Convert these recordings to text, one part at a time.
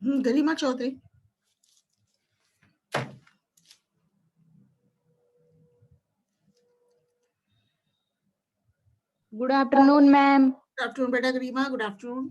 गरिमा Chaudhary. Good afternoon ma'am. Good afternoon बेटा Garima, good afternoon.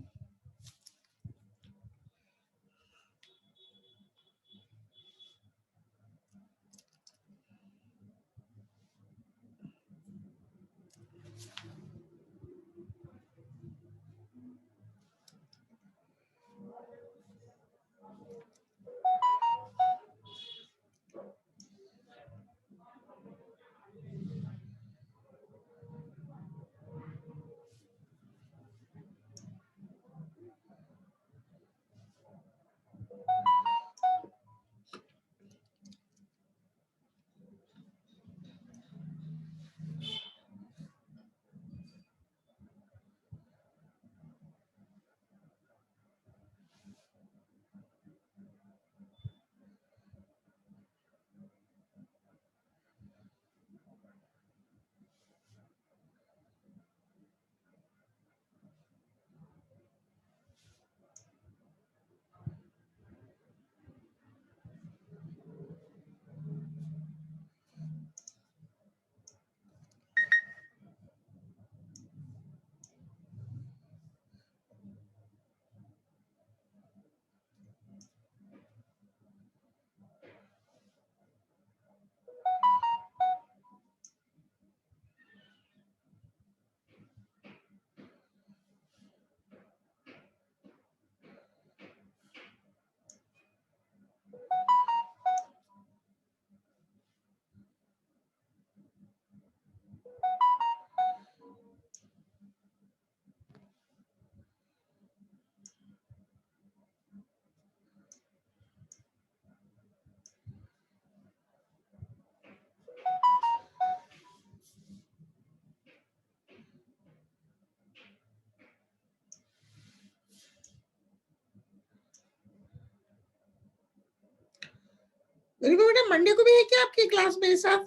गरिमा बेटा Monday को भी है क्या आपकी क्लास मेरे साथ?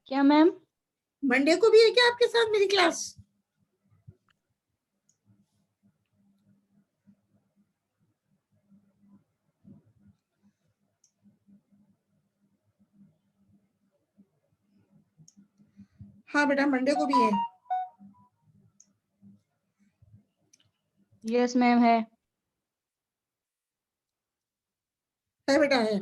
क्या मैम? मंडे को भी है क्या आपके साथ मेरी क्लास? हाँ बेटा मंडे को भी है। यस मैम है बेटा है।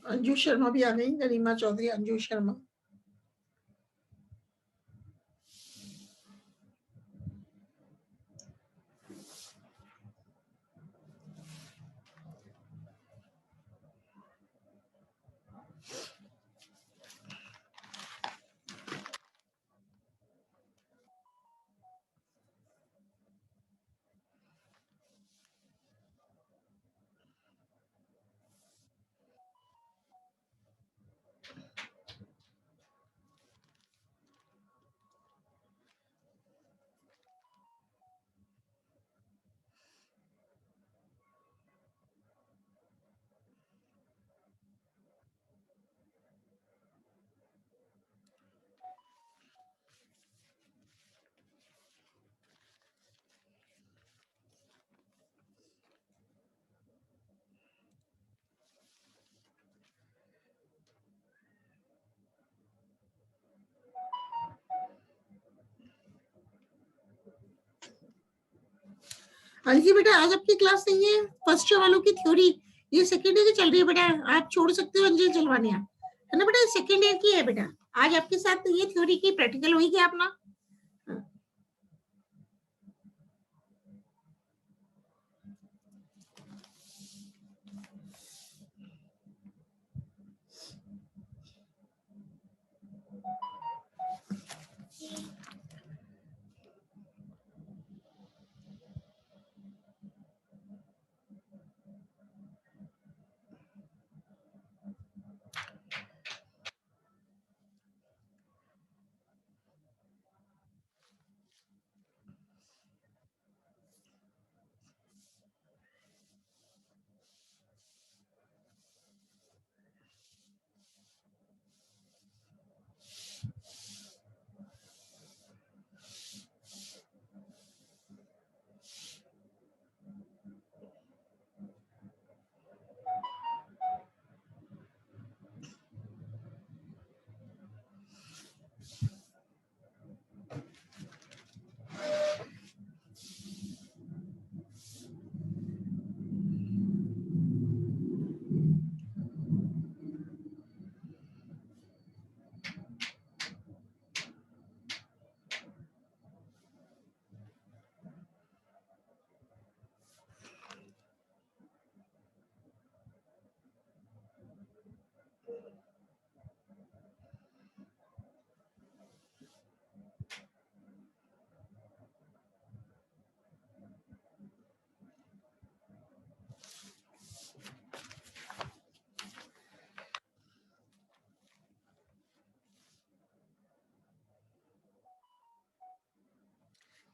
अंजू शर्मा भी आ गई। गरिमा चौधरी, अंजू शर्मा। अलकी बेटा आज आपकी क्लास नहीं है। फर्स्ट ईयर वालों की थ्योरी, ये सेकेंड ईयर की चल रही है बेटा। आप छोड़ सकते हो अंजलि चलवानिया, है ना बेटा? सेकेंड ईयर की है बेटा। आज आपके साथ ये थ्योरी की प्रैक्टिकल हुई क्या अपना?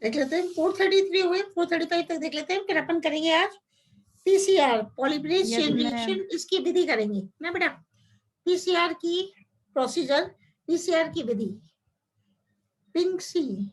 देख लेते हैं 433 हुए, 435 तक देख लेते हैं, फिर अपन करेंगे आज PCR polymerase Yes, chain ma'am. Reaction, इसकी विधि करेंगे ना बेटा। पीसीआर की प्रोसीजर, पीसीआर की विधि, पिंक सी।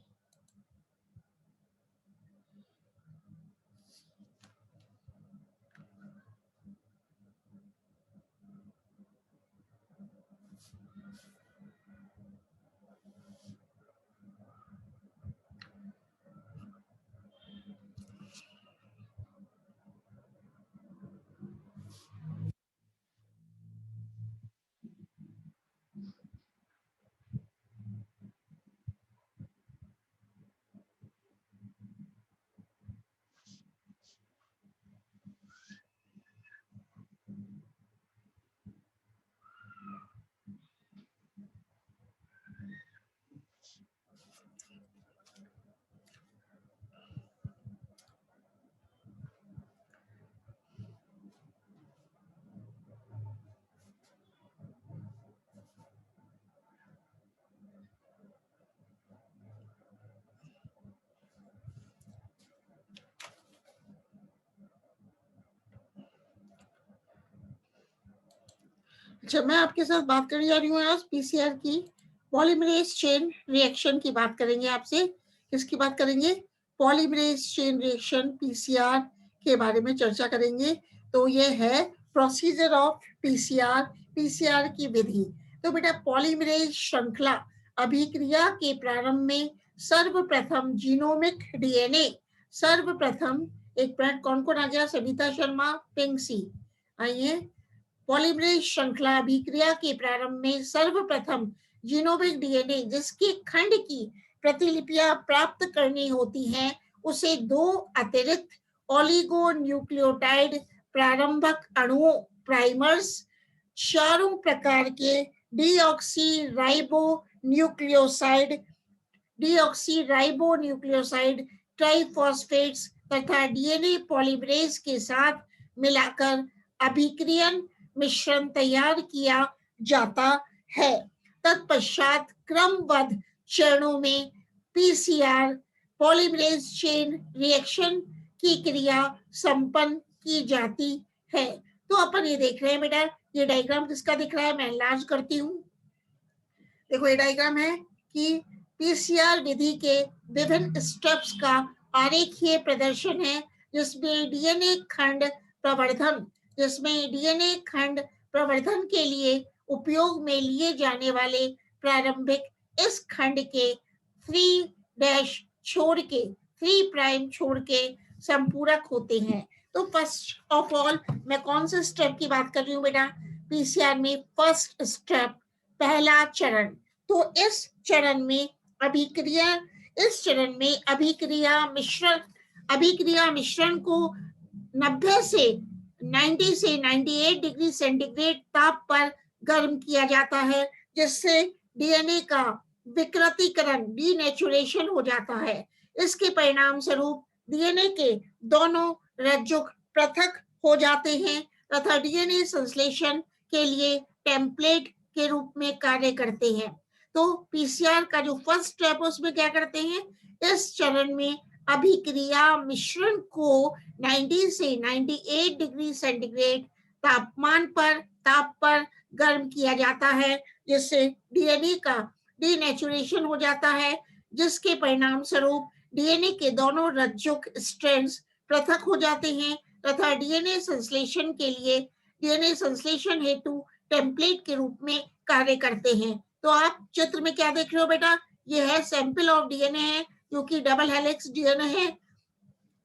अच्छा, मैं आपके साथ बात करने जा रही हूँ आज पीसीआर की पॉलीमरेज चेन रिएक्शन की बात करेंगे आपसे। किसकी बात करेंगे? पॉलीमरेज चेन रिएक्शन पीसीआर के बारे में चर्चा करेंगे। तो ये है प्रोसीजर ऑफ पीसीआर, पीसीआर की विधि। तो बेटा पॉलीमरेज श्रृंखला अभिक्रिया के प्रारंभ में सर्वप्रथम जीनोमिक डीएनए, सर्वप्रथम एक मिनट, कौन कौन आ गया? सविता शर्मा, पिंकसी आइए। पॉलीमरेज श्रृंखला अभिक्रिया के प्रारंभ में सर्वप्रथम जीनोमिक डीएनए जिसके खंड की प्रतिलिपियां प्राप्त करनी होती हैं, उसे दो अतिरिक्त ओलिगोन्यूक्लियोटाइड प्रारंभक अणुओं प्राइमर्स, चारों प्रकार के डीऑक्सीराइबोन्यूक्लियोसाइड ट्राइफॉस्फेट्स तथा डीएनए पॉलीमरेज के साथ मिलाकर अभिक्रियन मिश्रण तैयार किया जाता है। तत्पश्चात क्रमबद्ध चरणों में पीसीआर पॉलीमरेज चेन रिएक्शन की क्रिया संपन्न की जाती है। तो अपन ये देख रहे हैं बेटा, ये डायग्राम किसका दिख रहा है? मैं एनलार्ज करती हूँ। देखो ये डायग्राम है कि पीसीआर विधि के विभिन्न स्टेप्स का आरेखीय प्रदर्शन है, जिसमें डीएनए खंड प्रवर्धन, के लिए उपयोग में लिए जाने वाले प्रारंभिक इस खंड के 3' छोड़ के, 3 प्राइम छोड़ के संपूरक होते हैं। तो फर्स्ट ऑफ ऑल मैं कौन से स्टेप की बात कर रही हूँ बेटा? पीसीआर में फर्स्ट स्टेप, पहला चरण। तो इस चरण में अभिक्रिया मिश्रण को 90 से 98 डिग्री सेंटीग्रेड ताप पर गर्म किया जाता है, जिससे डीएनए का विकृतीकरण, डीनेचुरेशन हो जाता है। इसके परिणाम स्वरूप डीएनए के दोनों रज्जुक पृथक हो जाते हैं तथा डीएनए संश्लेषण के लिए टेम्पलेट के रूप में कार्य करते हैं। तो पीसीआर का जो फर्स्ट स्टेप है उसमें क्या करते हैं? इस चरण में अभिक्रिया मिश्रण को 90 से 98 डिग्री सेंटीग्रेड ताप पर गर्म किया जाता है, जिससे डीएनए का डीनेचुरेशन हो जाता है, जिसके परिणाम स्वरूप डीएनए के दोनों रज्जुक स्ट्रैंड्स पृथक हो जाते हैं तथा डीएनए संश्लेषण हेतु टेम्पलेट के रूप में कार्य करते हैं। तो आप चित्र में क्या देख रहे हो बेटा? ये है सैंपल ऑफ डीएनए है, जो कि डबल हेलिक्स डीएनए है।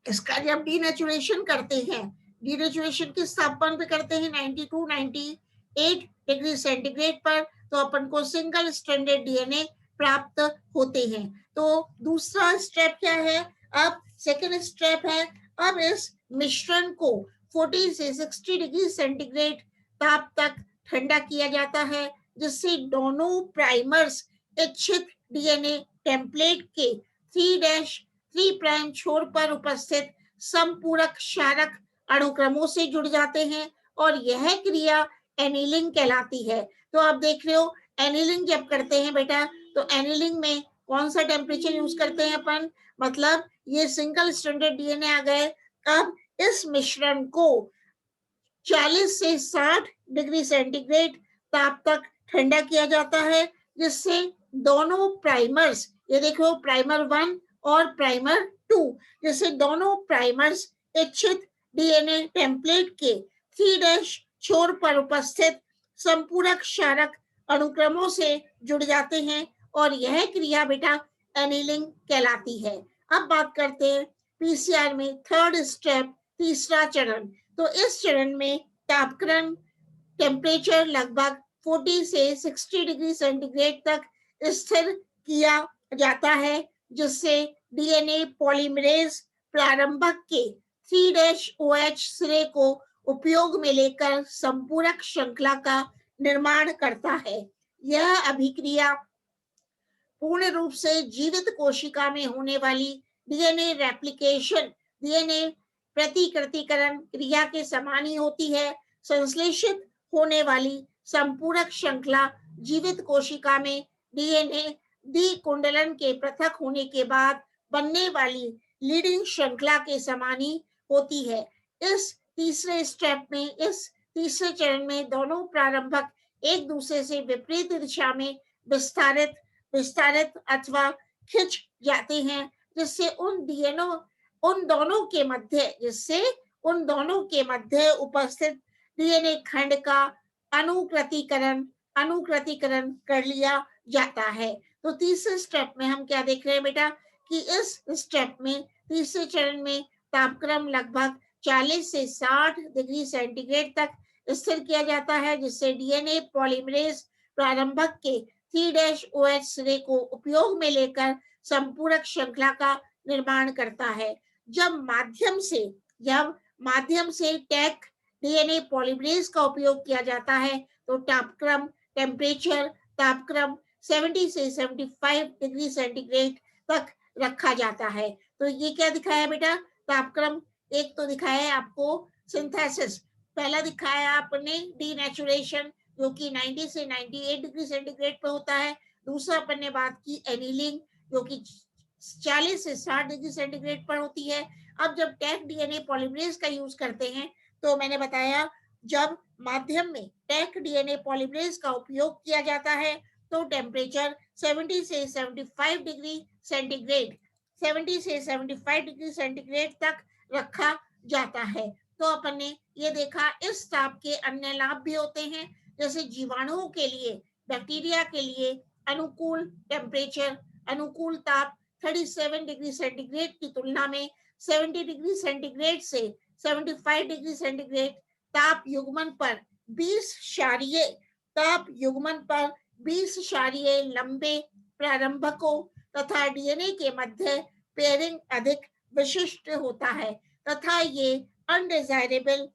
इसका जब डीनेचुरेशन करते हैं, डीनेचुरेशन किस तापमान पे करते हैं? 92 98 डिग्री सेंटीग्रेड पर, तो अपन को सिंगल स्ट्रैंडेड डीएनए प्राप्त होते हैं। तो दूसरा स्टेप क्या है? अब सेकेंड स्टेप है, अब इस मिश्रण को 40 से 60 डिग्री सेंटीग्रेड ताप तक ठंडा किया जाता है, जिससे दोनों प्राइमर्स इच्छित डीएनए टेम्पलेट के 3' प्राइम छोर पर उपस्थित संपूरक क्षारक अणुक्रमों से जुड़ जाते हैं और यह क्रिया एनीलिंग कहलाती है। तो आप देख रहे हो एनीलिंग जब करते हैं बेटा, तो एनीलिंग में कौन सा टेम्परेचर यूज करते हैं अपन? मतलब ये सिंगल स्ट्रैंडेड डीएनए आ गए। अब इस मिश्रण को 40 से 60 डिग्री सेंटीग्रेड ताप तक ठंडा किया जाता है, जिससे दोनों प्राइमर्स, ये देखो प्राइमर 1 और प्राइमर 2, जिससे दोनों प्राइमर्स इच्छित डीएनए टेम्पलेट के 3' छोर पर उपस्थित संपूरक क्षारक अनुक्रमों से जुड़ जाते हैं और यह क्रिया बेटा एनीलिंग कहलाती है। अब बात करते हैं पीसीआर में थर्ड स्टेप, तीसरा चरण। तो इस चरण में तापक्रम टेम्परेचर लगभग 40 से 60 डिग्री सेंटीग्रेड तक स्थिर किया जाता है, जिससे डीएनए पॉलीमरेज प्रारंभक के 3' सिरे को उपयोग में लेकर संपूरक श्रृंखला का निर्माण करता है। यह अभिक्रिया पूर्ण रूप से जीवित कोशिका में होने वाली डीएनए रेप्लिकेशन, डीएनए प्रतिकृतिकरण क्रिया के समान ही होती है। संश्लेषित होने वाली संपूरक श्रृंखला जीवित कोशिका में डीएनए द्विकुंडलन के पृथक होने के बाद बनने वाली लीडिंग श्रृंखला के समान ही होती है। इस तीसरे स्टेप में, इस तीसरे चरण में दोनों प्रारंभक एक दूसरे से विपरीत दिशा में विस्तारित अथवा खिंच जाते हैं, जिससे उन दोनों के मध्य उपस्थित डीएनए खंड का अनुकृतिकरण कर लिया जाता है। तो तीसरे स्टेप में हम क्या देख रहे हैं बेटा कि इस स्टेप में, तीसरे चरण में तापक्रम लगभग 40 से 60 डिग्री सेंटीग्रेड तक स्थिर किया जाता है, जिससे डीएनए पॉलीमरेज प्रारंभक के 3' सिरे को उपयोग में लेकर संपूरक श्रृंखला का निर्माण करता है। जब माध्यम से टैक डीएनए पॉलीमरेज का उपयोग किया जाता है, तो तापक्रम 70 से 75 डिग्री सेंटीग्रेड तक रखा जाता है। तो ये क्या दिखाया बेटा, तापक्रम एक तो दिखाया है आपको सिंथेसिस, पहला दिखाया आपने डीनेचुरेशन जो कि 90 से 98 डिग्री सेंटीग्रेड पर होता है। दूसरा अपन ने बात की एनीलिंग जो कि 40 से 60 डिग्री सेंटीग्रेड पर होती है। अब जब टैक डीएनए पॉलीमरेज का यूज करते हैं, तो मैंने बताया जब माध्यम में टैक डीएनए पॉलीमरेज का उपयोग किया जाता है, तो टेम्परेचर 70 से 75 डिग्री सेंटीग्रेड तक रखा जाता है। तो अपन ने ये देखा इस ताप के अन्य लाभ भी होते हैं, जैसे जीवाणुओं के लिए, बैक्टीरिया के लिए अनुकूल ताप 37 डिग्री सेंटीग्रेड की तुलना में 70 डिग्री सेंटीग्रेड से 75 डिग्री सेंटीग्रेड ताप युग्मन पर 20 क्षारीय लंबे प्रारंभकों तथा डीएनए के मध्य पेयरिंग अधिक विशिष्ट होता है, तथा ये अनडिजायरेबल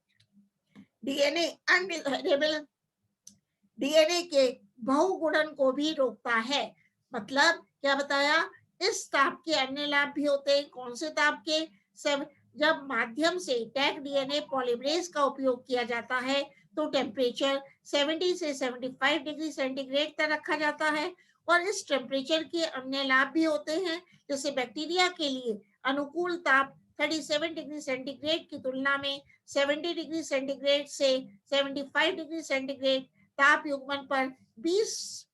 डीएनए के बहुगुणन को भी रोकता है। मतलब क्या बताया, इस ताप के अन्य लाभ भी होते हैं। कौन से ताप के? सब जब माध्यम से टैक डीएनए पॉलीमरेज का उपयोग किया जाता है, तो टेम्परेचर 70 से 75 डिग्री सेंटीग्रेड तक रखा जाता है। और इस टेम्परेचर के अन्य लाभ भी होते हैं, जैसे बैक्टीरिया के लिए अनुकूल ताप 37 डिग्री सेंटीग्रेड की तुलना में 70 डिग्री सेंटीग्रेड से 75 डिग्री सेंटीग्रेड ताप युग्मन पर 20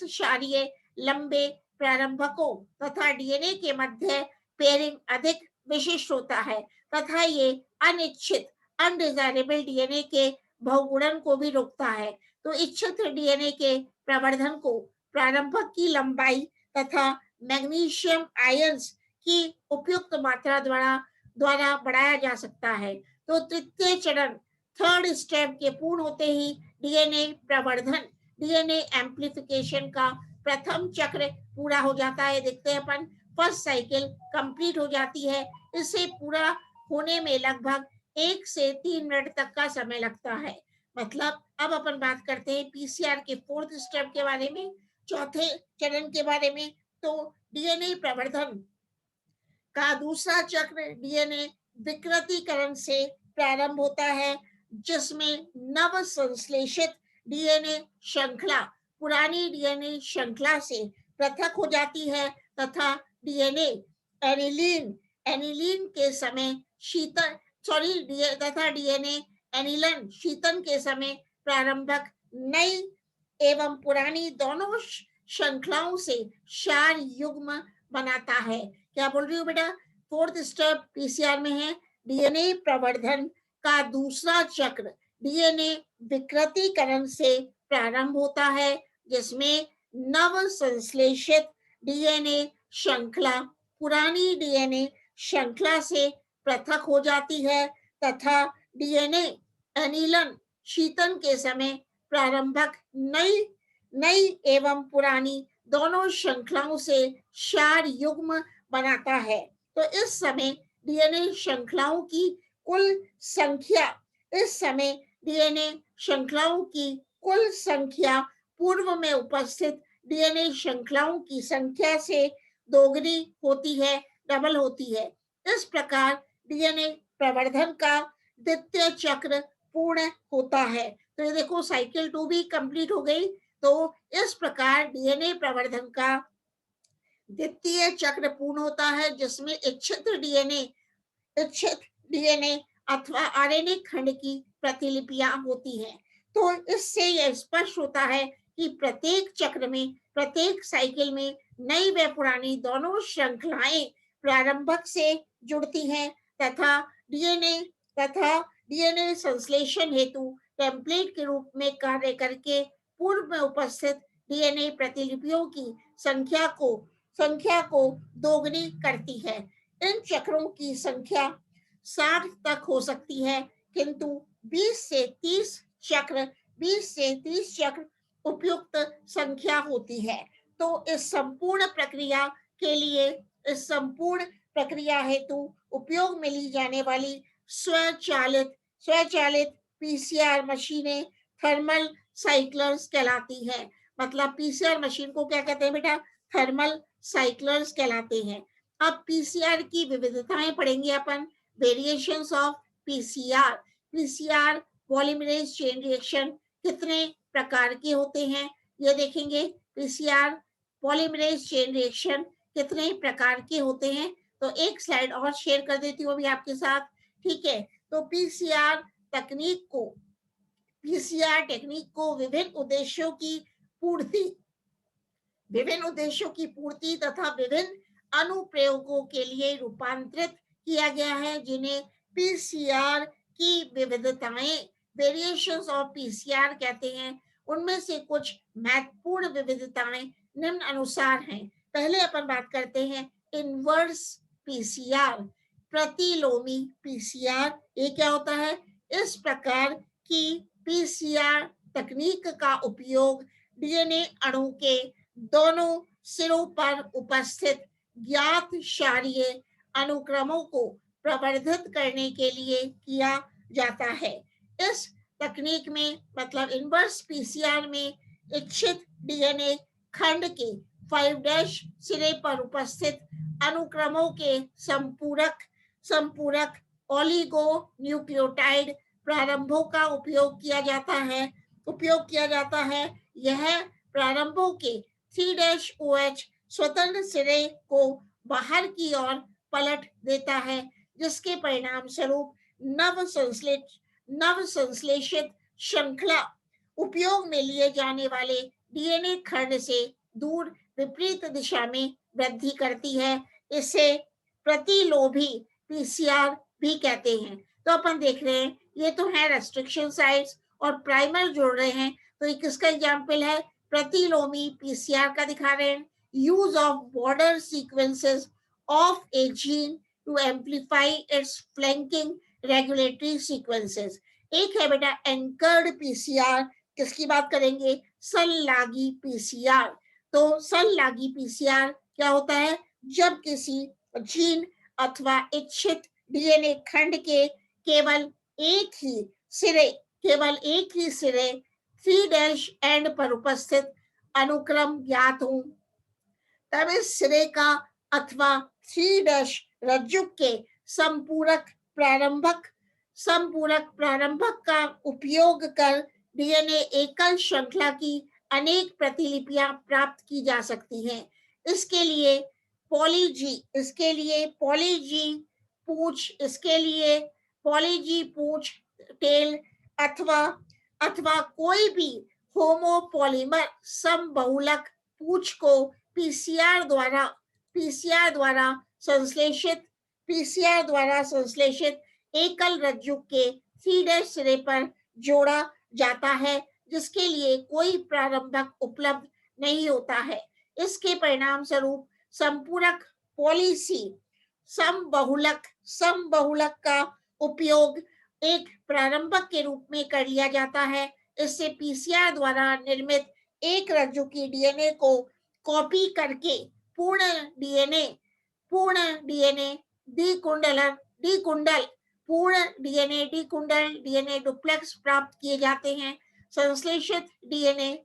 क्षारीय लंबे प्रारंभकों तथा डीएनए के मध्य पेयरिंग अधिक विशिष्ट होता है, तथा ये अनिच्छित अनडिजायरेबल डीएनए के बहुगुणन को भी रोकता है। तो इच्छित डीएनए के प्रवर्धन को प्रारंभक की लंबाई तथा मैग्नीशियम आयंस की उपयुक्त मात्रा द्वारा बढ़ाया जा सकता है। तो तृतीय चरण, थर्ड स्टेप के पूर्ण होते ही डीएनए प्रवर्धन, डीएनए एम्प्लीफिकेशन का प्रथम चक्र पूरा हो जाता है। देखते हैं अपन, फर्स्ट साइकिल कंप्लीट हो जाती है। इसे पूरा होने में लगभग 1 से 3 मिनट तक का समय लगता है। मतलब अब अपन बात करते हैं पीसीआर के फोर्थ स्टेप के बारे में, चौथे चरण के बारे में। तो डीएनए प्रवर्धन का दूसरा चक्र डीएनए विकृतीकरण से प्रारंभ होता है, जिसमें नव संश्लेषित डीएनए श्रृंखला पुरानी डीएनए श्रृंखला से पृथक हो जाती है तथा डीएनए एनिलीन एनिलीन के समय शीतल तथा डीएनए एनिलन शीतन के समय प्रारंभक नई एवं पुरानी दोनों श्रृंखलाओं से क्षार युग्म बनाता है। क्या बोल रही हूँ बेटा? फोर्थ स्टेप पीसीआर में है डीएनए प्रवर्धन का दूसरा चक्र डीएनए विकृतीकरण से प्रारंभ होता है, जिसमें नव संश्लेषित डीएनए श्रृंखला पुरानी डीएनए श्रृंखला से पृथक हो जाती है तथा डीएनए एनिलन शीतन के समय प्रारंभक नई एवं पुरानी दोनों श्रृंखलाओं से क्षार युग्म बनाता है। तो इस समय डीएनए श्रृंखलाओं की कुल संख्या पूर्व में उपस्थित डीएनए श्रृंखलाओं की संख्या से दोगुनी होती है, डबल होती है। इस प्रकार डीएनए प्रवर्धन का द्वितीय चक्र पूर्ण होता है। तो ये देखो साइकिल 2 भी कंप्लीट हो गई। तो इस प्रकार डीएनए प्रवर्धन का द्वितीय चक्र पूर्ण होता है, जिसमें इच्छित डीएनए अथवा आरएनए खंड की प्रतिलिपियां होती हैं। तो इससे यह स्पष्ट होता है कि प्रत्येक चक्र में, प्रत्येक साइकिल में नई व पुरानी दोनों श्रृंखलाएं प्रारंभक से जुड़ती हैं तथा डीएनए संश्लेषण हेतु टेम्पलेट के रूप में कार्य करके पूर्व में उपस्थित डीएनए प्रतिलिपियों की संख्या को दोगुनी करती है। इन चक्रों की संख्या 60 तक हो सकती है, किंतु 20 से 30 चक्र उपयुक्त संख्या होती है। तो इस संपूर्ण प्रक्रिया हेतु उपयोग में ली जाने वाली स्वचालित पीसीआर मशीनें थर्मल साइक्लर्स कहलाती हैं। मतलब पीसीआर मशीन को क्या कहते हैं बेटा? थर्मल साइक्लर्स कहलाते हैं। अब पीसीआर की विविधताएं पढ़ेंगे अपन। Variations of PCR polymerase chain reaction कितने प्रकार के होते हैं ये देखेंगे। पीसीआर पॉलीमरेज चेन रिएक्शन कितने प्रकार के होते हैं। तो एक स्लाइड और शेयर कर देती हूँ अभी आपके साथ, ठीक है। तो पीसीआर टेक्निक को विभिन्न उद्देश्यों की पूर्ति तथा विभिन्न अनुप्रयोगों के लिए रूपांतरित किया गया है, जिन्हें पीसीआर की विविधताएं वेरिएशंस ऑफ पीसीआर कहते हैं। उनमें से कुछ महत्वपूर्ण विविधताएं निम्न अनुसार हैं। पहले अपन बात करते हैं इनवर्स पीसीआर, प्रतिलोमी पीसीआर। ये क्या होता है? इस प्रकार की पीसीआर तकनीक का उपयोग डीएनए अणु के दोनों सिरों पर उपस्थित ज्ञात क्षारीय अनुक्रमों को प्रवर्धित करने के लिए किया जाता है। इस तकनीक में मतलब इनवर्स पीसीआर में इच्छित डीएनए खंड के 5' सिरे पर उपस्थित अनुक्रमों के संपूरक ओलिगो न्यूक्लियोटाइड प्रारंभों का उपयोग किया जाता है। यह प्रारंभों के 3' स्वतंत्र सिरे को बाहर की ओर पलट देता है, जिसके परिणाम स्वरूप नव संश्लेषित श्रृंखला उपयोग में लिए जाने वाले डीएनए खंड से दूर विपरीत दिशा में वृद्धि करती है। इसे प्रतिलोमी पीसीआर भी कहते हैं। तो अपन देख रहे हैं ये तो है रेस्ट्रिक्शन साइट्स और प्राइमर जोड़ रहे हैं। तो ये किसका एग्जाम्पल है? प्रतिलोमी पीसीआर का दिखा रहे हैं। Use of border sequences of a gene to amplify its flanking regulatory sequences. एक है बेटा एंकर्ड पीसीआर, किसकी बात करेंगे? संलागी पीसीआर। तो संलागी पीसीआर क्या होता है? जब किसी जीन अथवा इच्छित डीएनए खंड के केवल एक ही सिरे 3' एंड पर उपस्थित अनुक्रम ज्ञात हो, तब इस सिरे का अथवा 3' रज्जु के संपूरक प्रारंभक का उपयोग कर डीएनए एकल श्रृंखला की अनेक प्रतिलिपियां प्राप्त की जा सकती हैं। इसके लिए पॉलीजी इसके लिए, पॉलीजी पूंछ इसके लिए, पॉलीजी पूंछ टेल, अथवा अथवा कोई भी होमोपॉलीमर समबहुलक पूंछ को पीसीआर द्वारा संश्लेषित एकल रज्जु के 3' सिरे पर जोड़ा जाता है, जिसके लिए कोई प्रारंभक उपलब्ध नहीं होता है। इसके परिणाम स्वरूप संपूरक पॉलीसी समबहुलक का उपयोग एक प्रारंभक के रूप में कर लिया जाता है। इससे पीसीआर द्वारा निर्मित एक रज्जु की डीएनए को कॉपी करके पूर्ण डीएनए डीएनए डुप्लेक्स प्राप्त किए जाते हैं। संश्लेषित डीएनए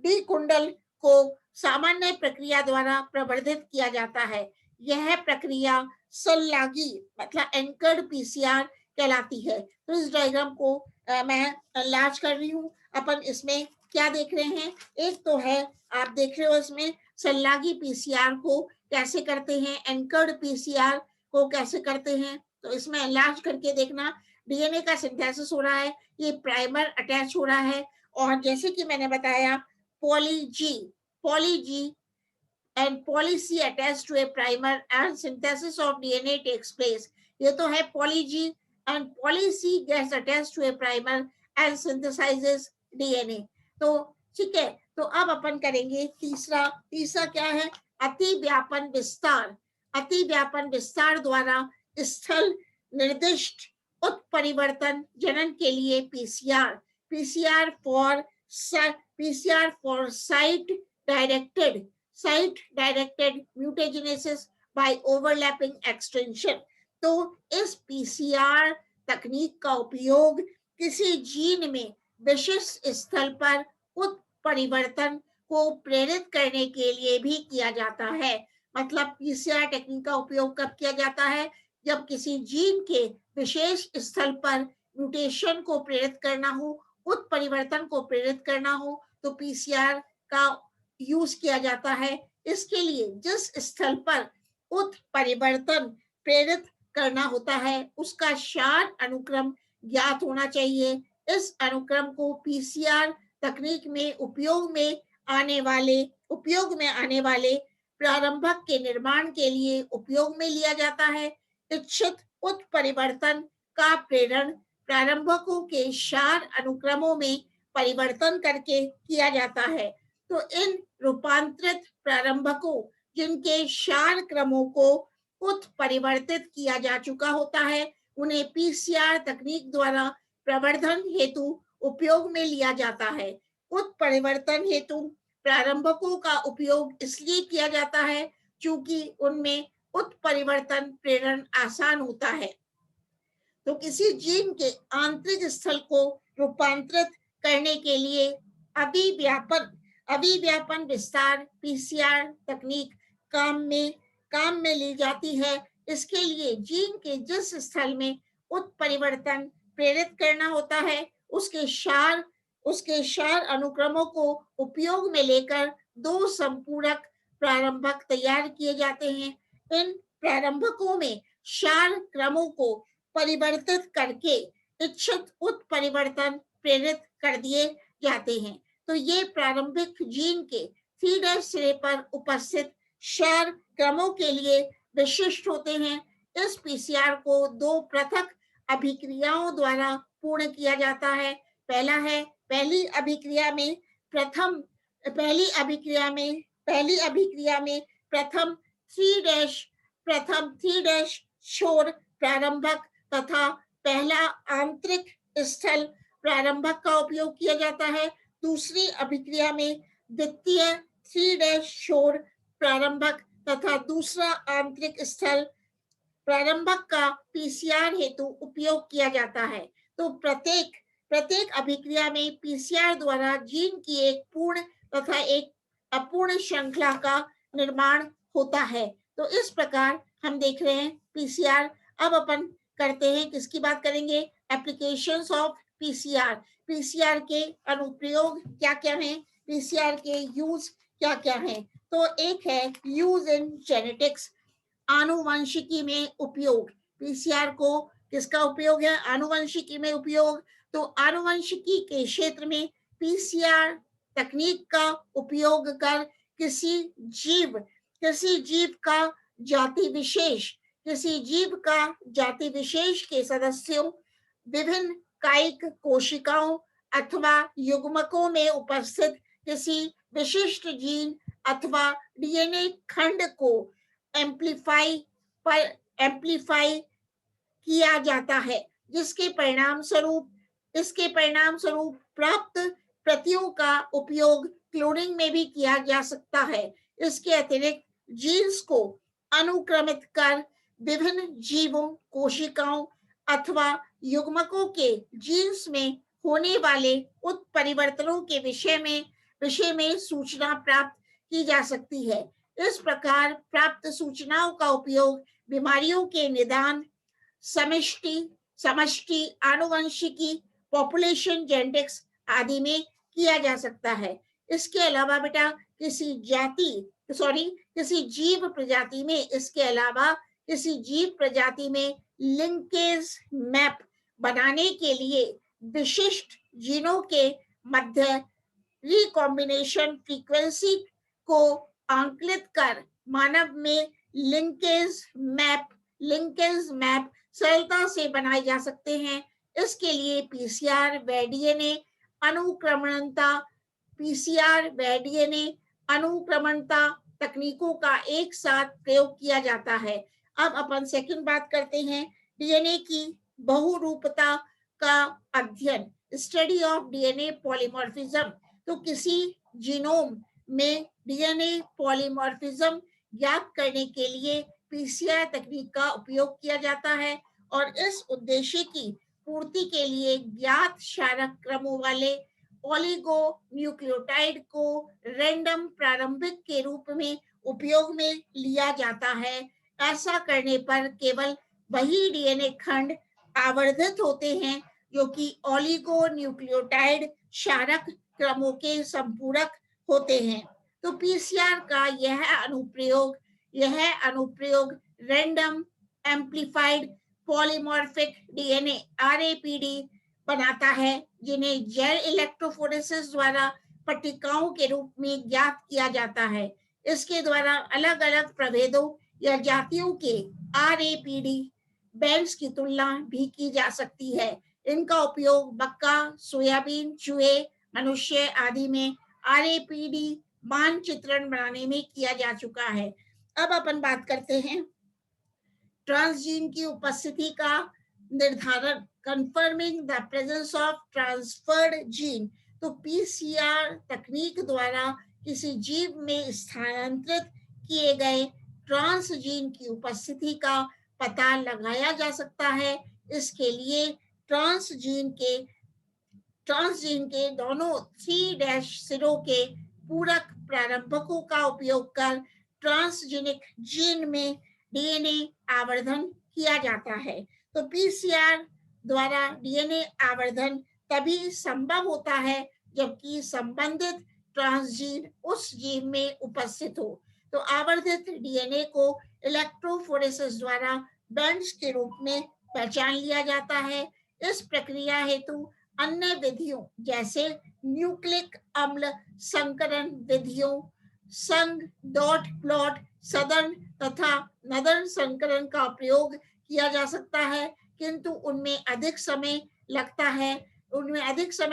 डीकुंडल को सामान्य प्रक्रिया द्वारा प्रवर्धित किया जाता है। यह प्रक्रिया संलागी मतलब एंकर्ड पीसीआर कहलाती है। तो इस डायग्राम को मैं एनलार्ज कर रही हूँ। अपन इसमें क्या देख रहे हैं, एक तो है आप देख रहे हो इसमें संलागी पीसीआर को कैसे करते हैं, एंकर्ड पीसीआर को कैसे करते हैं। तो इसमें एनलार्ज करके देखना, डीएनए का सिंथेसिस हो रहा है, ये प्राइमर अटैच हो रहा है, और जैसे कि मैंने बताया polyG and poly-C attached to a primer and synthesis of DNA takes place. ये तो है poly-G and poly-C gets attached to a primer and synthesizes DNA. तो ठीक है, तो अब अपन करेंगे तीसरा क्या है, अतिव्यापन विस्तार द्वारा स्थल निर्दिष्ट उत्परिवर्तन जनन के लिए PCR for site directed mutagenesis by overlapping extension. तो इस पीसीआर तकनीक का उपयोग किसी जीन में विशिष्ट स्थल पर उत्परिवर्तन को प्रेरित करने के लिए भी किया जाता है। मतलब पीसीआर टेक्निक का उपयोग कब किया जाता है, जब किसी जीन के विशेष स्थल पर म्यूटेशन को प्रेरित करना हो, उत्परिवर्तन को प्रेरित करना हो, तो पीसीआर का यूज किया जाता है। इसके लिए जिस स्थल पर उत्परिवर्तन प्रेरित करना होता है उसका क्षार अनुक्रम ज्ञात होना चाहिए। इस अनुक्रम को पीसीआर तकनीक में उपयोग में आने वाले प्रारंभक के निर्माण के लिए उपयोग में लिया जाता है। इच्छित उत्परिवर्तन का प्रेरण प्रारंभकों के क्षार अनुक्रमों में परिवर्तन करके किया जाता है। तो इन रूपांतरित प्रारंभकों जिनके क्षार क्रमों को उत्परिवर्तित किया जा चुका होता है, उन्हें पीसीआर तकनीक द्वारा प्रवर्धन हेतु उपयोग में लिया जाता है। उत्परिवर्तन हेतु प्रारंभकों का उपयोग इसलिए किया जाता है क्योंकि उनमें उत्परिवर्तन प्रेरण आसान होता है। तो किसी जीन के आंतरिक स्थल को रूपांतरित करने के लिए अभिव्यापन विस्तार पीसीआर तकनीक काम में ली जाती है। इसके लिए जीन के जिस स्थल में उत्परिवर्तन प्रेरित करना होता है उसके क्षार अनुक्रमों को उपयोग में लेकर दो संपूरक प्रारंभक तैयार किए जाते हैं। इन प्रारंभकों में क्षार क्रमों को परिवर्तित करके इच्छित उत्परिवर्तन प्रेरित कर दिए जाते हैं। तो ये प्रारंभिक जीन के 3' सिरे पर उपस्थित क्षार क्रमों के लिए विशिष्ट होते हैं। इस पीसीआर को दो पृथक अभिक्रियाओं द्वारा पूर्ण किया जाता है। पहला है पहली अभिक्रिया में प्रथम 3' छोर प्रारंभक तथा पहला आंतरिक स्थल प्रारंभक का उपयोग किया जाता है। दूसरी अभिक्रिया में द्वितीय 3' छोर प्रारंभक तथा दूसरा आंतरिक स्थल प्रारंभक का पीसीआर हेतु उपयोग किया जाता है। तो प्रत्येक अभिक्रिया में पीसीआर द्वारा जीन की एक पूर्ण तथा एक अपूर्ण श्रृंखला का निर्माण होता है। तो इस प्रकार हम देख रहे हैं पीसीआर। अब अपन करते हैं, किसकी बात करेंगे, एप्लीकेशंस ऑफ पीसीआर। पीसीआर के अनुप्रयोग क्या क्या हैं, पीसीआर के यूज क्या क्या है? तो एक है यूज इन जेनेटिक्स, आनुवंशिकी में उपयोग। पीसीआर को किसका उपयोग है? आनुवंशिकी में उपयोग। तो आनुवंशिकी के क्षेत्र में पीसीआर तकनीक का उपयोग कर किसी जीव का जाति विशेष के सदस्यों, विभिन्न कायिक कोशिकाओं अथवा युग्मकों में उपस्थित किसी विशिष्ट जीन अथवा डीएनए खंड को एम्प्लीफाई किया जाता है, इसके परिणाम स्वरूप प्राप्त प्रतियों का उपयोग क्लोनिंग में भी किया जा सकता है। इसके अतिरिक्त जीन्स को अनुक्रमित कर विभिन्न जीवों, कोशिकाओं अथवा युग्मकों के जीन्स में होने वाले उत्परिवर्तनों के विषय में सूचना प्राप्त की जा सकती है। इस प्रकार प्राप्त सूचनाओं का उपयोग बीमारियों के निदान, समष्टि आनुवंशिकी, पॉपुलेशन जेनेटिक्स आदि में किया जा सकता है। इसके अलावा बेटा किसी जीव प्रजाति में लिंकेज मैप बनाने के लिए विशिष्ट जीनों के मध्य रिकॉम्बिनेशन फ्रीक्वेंसी को आंकलित कर मानव में लिंकेज मैप सरलता से बनाए जा सकते हैं। इसके लिए पीसीआर व डीएनए अनुक्रमणता तकनीकों का एक साथ प्रयोग किया जाता है। अब अपन सेकंड बात करते हैं, डीएनए की बहुरूपता का अध्ययन, स्टडी ऑफ डीएनए पॉलीमॉर्फिज्म। तो किसी जीनोम में डीएनए पॉलीमॉर्फिज्म ज्ञात करने के लिए पीसीआर तकनीक का उपयोग किया जाता है और इस उद्देश्य की पूर्ति के लिए ज्ञात क्षारक क्रमों वाले ओलिगो न्यूक्लियोटाइड को रैंडम प्रारंभिक के रूप में उपयोग में लिया जाता है। ऐसा करने पर केवल वही डीएनए खंड आवर्धित होते हैं जो कि ओलिगो न्यूक्लियोटाइड क्षारक क्रमों के संपूरक होते हैं। तो पीसीआर का यह अनुप्रयोग रैंडम एम्प्लीफाइड पॉलीमॉर्फिक डीएनए आरएपीडी बनाता है, जिन्हें जैव इलेक्ट्रोफोरेसिस द्वारा पट्टिकाओं के रूप में ज्ञात किया जाता है। इसके द्वारा अलग अलग प्रभेदों या जातियों के आरएपीडी बैंड्स की तुलना भी की जा सकती है। इनका उपयोग मक्का, सोयाबीन, चूहे, मनुष्य आदि में आरएपीडी मानचित्रण बनाने में किया जा चुका है। अब अपन बात करते हैं ट्रांसजीन की उपस्थिति का निर्धारण, confirming the presence of transferred gene. तो पीसीआर तकनीक द्वारा किसी जीव में स्थानांतरित किए गए ट्रांसजीन की उपस्थिति का पता लगाया जा सकता है। इसके लिए ट्रांसजीन के दोनों 3' सिरों के पूरक प्रारंभकों का उपयोग कर ट्रांसजेनिक जीन में डीएनए आवर्धन किया जाता है। तो पीसीआर द्वारा डीएनए आवर्धन तभी संभव होता है जबकि संबंधित ट्रांसजीन उस जीव में उपस्थित हो। तो आवर्धित डीएनए को इलेक्ट्रोफोरेसिस द्वारा बैंड्स के रूप में पहचान लिया जाता है। इस प्रक्रिया हेतु अन्य विधियों जैसे न्यूक्लिक अम्ल संकरण विधियों, संग, डॉट प्लॉट, सदर्न तथा नदर्न संकरण का प्रयोग किया जा सकता है, किंतु उनमें अधिक समय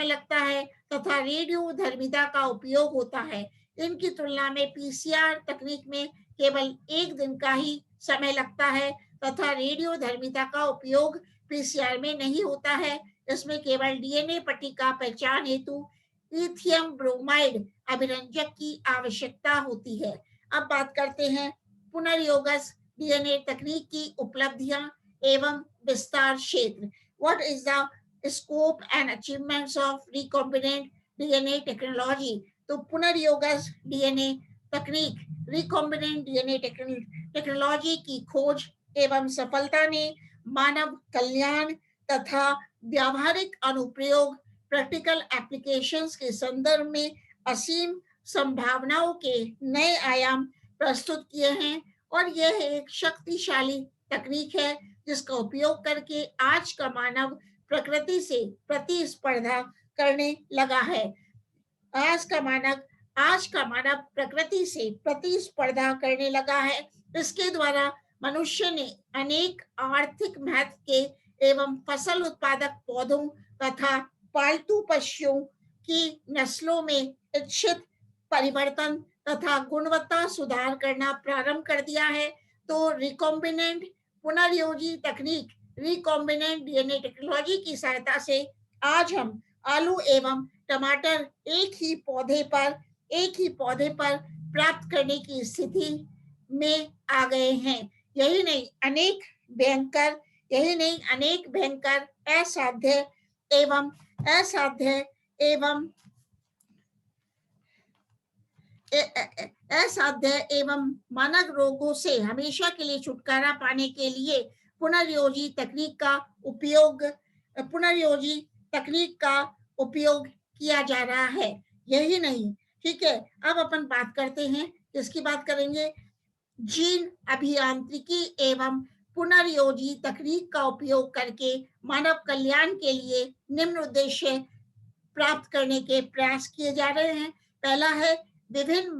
लगता है तथा रेडियोधर्मिता का उपयोग होता है। इनकी तुलना में पीसीआर तकनीक में केवल 1 दिन का ही समय लगता है तथा रेडियोधर्मिता का उपयोग पीसीआर में नहीं होता है। इसमें केवल डीएनए पट्टिका पहचान हेतु लिथियम ब्रोमाइड अभिरंजक की आवश्यकता होती है। अब बात करते हैं पुनर्योगस डीएनए तकनीक की उपलब्धियां एवं विस्तार क्षेत्र। What is the scope and achievements of recombinant DNA technology. तो पुनर्योगस डीएनए तकनीक, रिकॉम्बिनेंट डीएनए टेक्नोलॉजी की खोज एवं सफलता ने मानव कल्याण तथा व्यावहारिक अनुप्रयोग, प्रैक्टिकल एप्लीकेशंस के संदर्भ में असीम संभावनाओं के नए आयाम प्रस्तुत किए हैं और यह एक शक्तिशाली तकनीक है जिसका उपयोग करके आज का मानव प्रकृति से प्रतिस्पर्धा करने लगा है। आज का मानव आज का मानव प्रकृति से प्रतिस्पर्धा करने लगा है। इसके द्वारा मनुष्य ने अनेक आर्थिक महत्व के एवं फसल उत्पादक पौधों तथा पालतू पशुओं की नस्लों में इच्छित परिवर्तन तथा गुणवत्ता सुधार करना प्रारंभ कर दिया है। तो रिकॉम्बिनेंट पुनर्योजी तकनीक, रिकॉम्बिनेंट डीएनए टेक्नोलॉजी की सहायता से आज हम आलू एवं टमाटर एक ही पौधे पर प्राप्त करने की स्थिति में आ गए हैं। यही नहीं अनेक भयंकर असाध्य एवं मानक रोगों से हमेशा के लिए छुटकारा पाने के लिए पुनर्योजी तकनीक का उपयोग किया जा रहा है। यही नहीं, ठीक है, अब अपन बात करते हैं, इसकी बात करेंगे जीन अभियांत्रिकी एवं पुनर्योजी तकनीक का उपयोग करके मानव कल्याण के लिए निम्न उद्देश्य प्राप्त करने के प्रयास किए जा रहे हैं। पहला है विभिन्न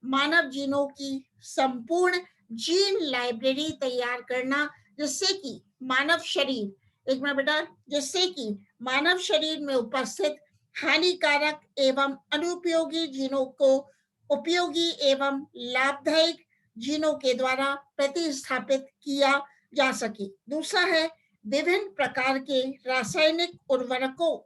मानव जीनों की संपूर्ण जीन लाइब्रेरी तैयार करना, जिससे कि मानव शरीर में उपस्थित हानिकारक एवं अनुपयोगी जीनों को उपयोगी एवं लाभदायक जीनों के द्वारा प्रतिस्थापित किया जा सके। दूसरा है विभिन्न प्रकार के रासायनिक उर्वरकों,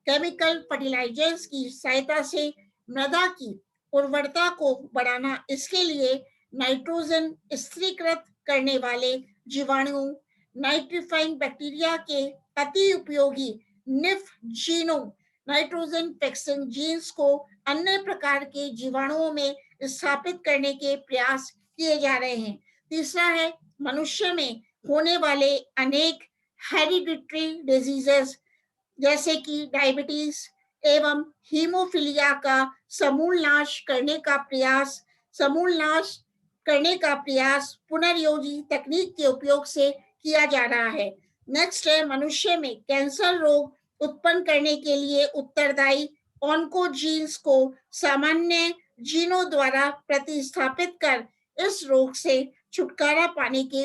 केमिकल फर्टिलाइजर्स की सहायता से मृदा की उर्वरता को बढ़ाना। इसके लिए नाइट्रोजन स्थिरीकृत करने वाले जीवाणुओं, नाइट्रीफाइंग बैक्टीरिया के अति उपयोगी निफ जीनों, नाइट्रोजन फिक्सिंग जीन्स को अन्य प्रकार के जीवाणुओं में स्थापित करने के प्रयास किए जा रहे हैं। तीसरा है मनुष्य में होने वाले अनेक हेरिडिटरी डिजीजेस जैसे कि डायबिटीज एवं हीमोफीलिया का समूल नाश करने का प्रयास पुनर्योजी तकनीक के उपयोग से किया जा रहा है। नेक्स्ट है मनुष्य में कैंसर रोग उत्पन्न करने के लिए उत्तरदायी ऑन्कोजीन्स को सामान्य जीनों द्वारा प्रतिस्थापित कर इस रोग से छुटकारा पाने के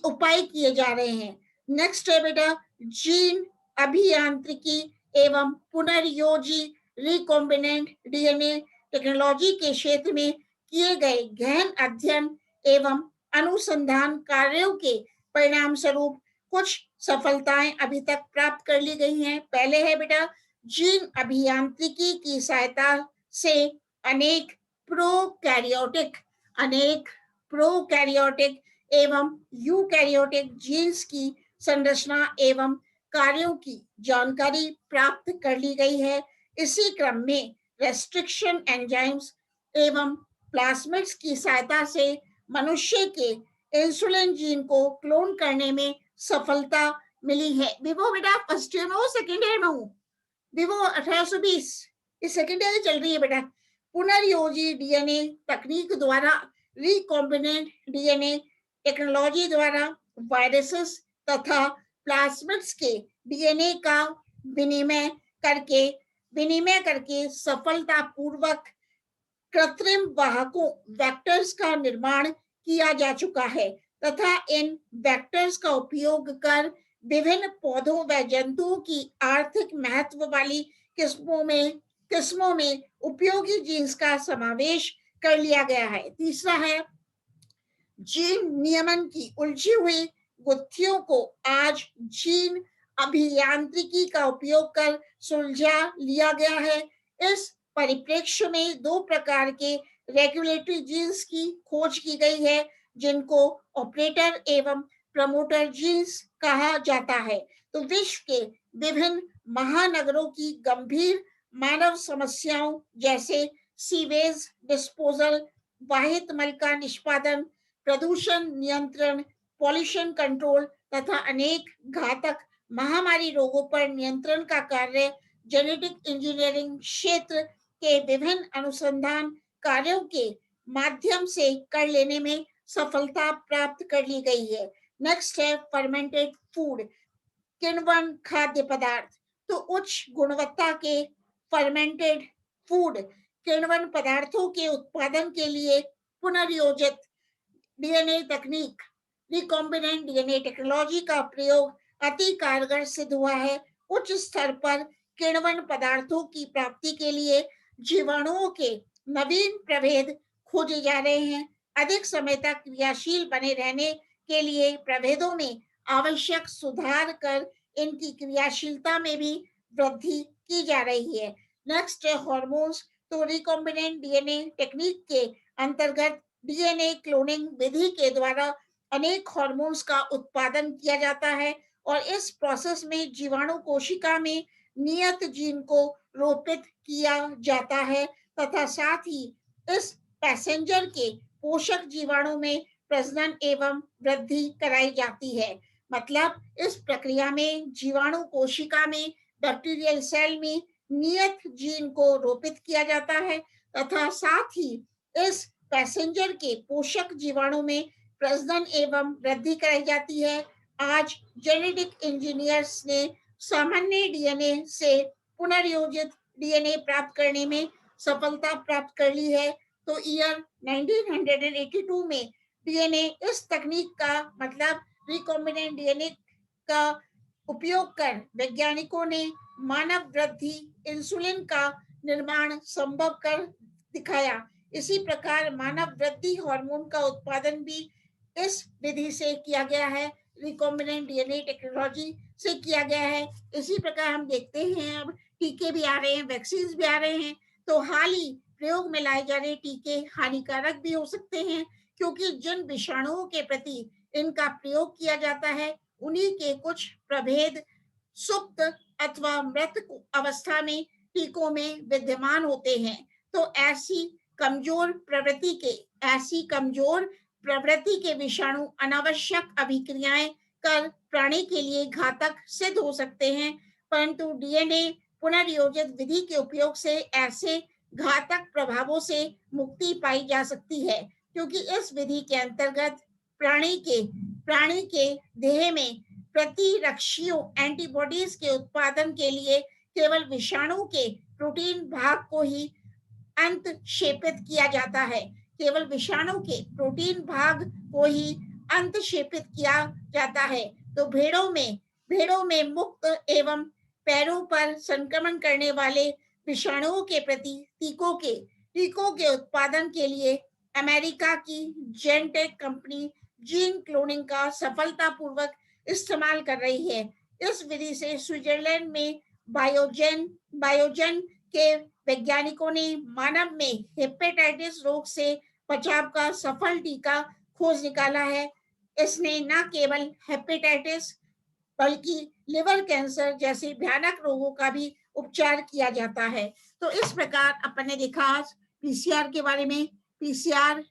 उपाय किए जा रहे हैं। नेक्स्ट है बेटा जीन अभियांत्रिकी एवं पुनर्योजी रिकॉम्बिनेंट डीएनए टेक्नोलॉजी के क्षेत्र में किए गए गहन अध्ययन एवं अनुसंधान कार्यों के परिणाम स्वरूप कुछ सफलताएं अभी तक प्राप्त कर ली गई हैं। पहले है बेटा जीन अभियांत्रिकी की सहायता से अनेक प्रोकैरियोटिक एवं यूकैरियोटिक जीन्स की संरचना एवं कार्यों की जानकारी प्राप्त कर ली गई है। इसी क्रम में रेस्ट्रिक्शन एंजाइम्स एवं प्लाज्मिड्स की सहायता से मनुष्य के इंसुलिन जीन को क्लोन करने में सफलता मिली है। विवो बेटा फर्स्ट ईयर में हो, सेकेंड ईयर में हूँ, विवो 1820 इस सेकेंड ईयर चल रही है बेटा। पुनर्योजी डीएनए तकनीक द्वारा, रिकॉम्बिनेंट डीएनए टेक्नोलॉजी द्वारा वायरसेस तथा प्लाज्मिड्स के डीएनए का विनिमय करके सफलतापूर्वक कृत्रिम वाहकों वेक्टर्स का निर्माण किया जा चुका है तथा इन वेक्टर्स का उपयोग कर विभिन्न पौधों व जंतुओं की आर्थिक महत्व वाली किस्मों में उपयोगी जीन्स का समावेश कर लिया गया है। तीसरा है जीन नियमन की उलझी हुई गुत्थियों को आज जीन अभियांत्रिकी का उपयोग कर सुलझा लिया गया है। इस परिप्रेक्ष्य में दो प्रकार के रेगुलेटरी जीन्स की खोज की गई है, जिनको ऑपरेटर एवं प्रमोटर जीन्स कहा जाता है। तो विश्व के विभिन्न महानगरों की गंभीर मानव समस्याओं जैसे सीवेज डिस्पोजल, वाहित मल का निष्पादन, प्रदूषण नियंत्रण, पॉल्यूशन कंट्रोल तथा अनेक घातक महामारी रोगों पर नियंत्रण का कार्य जेनेटिक इंजीनियरिंग क्षेत्र के विभिन्न अनुसंधान कार्यों के माध्यम से कर लेने में सफलता प्राप्त कर ली गई है। नेक्स्ट है फर्मेंटेड फूड, किण्वन खाद्य पदार्थ। तो उच्च गुणवत्ता के फर्मेंटेड फूड, किण्वन पदार्थों के उत्पादन के लिए पुनर्योजित डीएनए तकनीक, रिकॉम्बिनेंट डीएनए टेक्नोलॉजी का प्रयोग अति कारगर सिद्ध हुआ है। उच्च स्तर पर किण्वन पदार्थों की प्राप्ति के लिए जीवाणुओं के नवीन प्रभेद खोजे जा रहे हैं। अधिक समय तक क्रियाशील बने रहने के लिए प्रभेदों में आवश्यक सुधार कर इनकी क्रियाशीलता में भी वृद्धि की जा रही है। नेक्स्ट है हॉर्मोन्स। तो रिकॉम्बिनेंट डीएनए टेक्निक के अंतर्गत डीएनए क्लोनिंग विधि के द्वारा अनेक हार्मोन्स का उत्पादन किया जाता है और इस प्रोसेस में जीवाणु कोशिका में नियत जीन को रोपित किया जाता है तथा साथ ही इस पैसेंजर के पोषक जीवाणु में प्रजनन एवं वृद्धि कराई जाती है। मतलब इस प्रक्रिया में जीवाणु कोशिका में बैक्टीरियल सेल में नियत जीन को रोपित किया जाता है तथा साथ ही इस पैसेंजर के पोषक जीवाणु में प्रजनन एवं वृद्धि कराई जाती है। आज जेनेटिक इंजीनियर्स ने सामान्य डीएनए से पुनर्योजित डीएनए प्राप्त करने में सफलता प्राप्त कर ली है। तो ईयर 1982 में डीएनए इस तकनीक का मतलब रिकॉम्बिनेंट डीएनए का उपयोग कर वैज्ञानिकों ने मानव वृद्धि इंसुलिन का निर्माण संभव कर दिखाया। इसी प्रकार मानव वृद्धि हार्मोन का उत्पादन भी इस विधि से किया गया है, रिकॉम्बिनेंट डीएनए टेक्नोलॉजी से किया गया है। इसी प्रकार हम देखते हैं अब टीके भी आ रहे हैं, वैक्सीन भी आ रहे हैं। तो हाल ही प्रयोग में लाए जा रहे टीके हानिकारक भी हो सकते हैं क्योंकि जिन विषाणुओं के प्रति इनका प्रयोग किया जाता है उन्हीं के कुछ प्रभेद सुप्त अथवा मृत अवस्था में टीकों में विद्यमान होते हैं। तो ऐसी कमजोर प्रवृत्ति के विषाणु अनावश्यक अभिक्रियाएं कर प्राणी के लिए घातक सिद्ध हो सकते हैं, परंतु डीएनए पुनर्योजित विधि के उपयोग से ऐसे घातक प्रभावों से मुक्ति पाई जा सकती है क्योंकि इस विधि के अंतर्गत प्राणी के देह में प्रतिरक्षियों एंटीबॉडीज के उत्पादन के लिए केवल विषाणु के प्रोटीन भाग को ही अंतक्षेपित किया जाता है। केवल विषाणु के प्रोटीन भाग को ही अंतक्षेपित किया जाता है। तो भेड़ों में मुक्त एवं पैरों पर संक्रमण करने वाले विषाणुओं के प्रति टीकों के उत्पादन के लिए अमेरिका की जेनटेक कंपनी जीन क्लोनिंग का सफलतापूर्वक इस्तेमाल कर रही है। इस विधि से स्विट्जरलैंड में बायोजेन के वैज्ञानिकों ने मानव में हेपेटाइटिस रोग से बचाव का सफल टीका खोज निकाला है। इसने न केवल हेपेटाइटिस बल्कि लिवर कैंसर जैसे भयानक रोगों का भी उपचार किया जाता है। तो इस प्रकार अपन ने देखा पीसीआर के बारे में। पीसीआर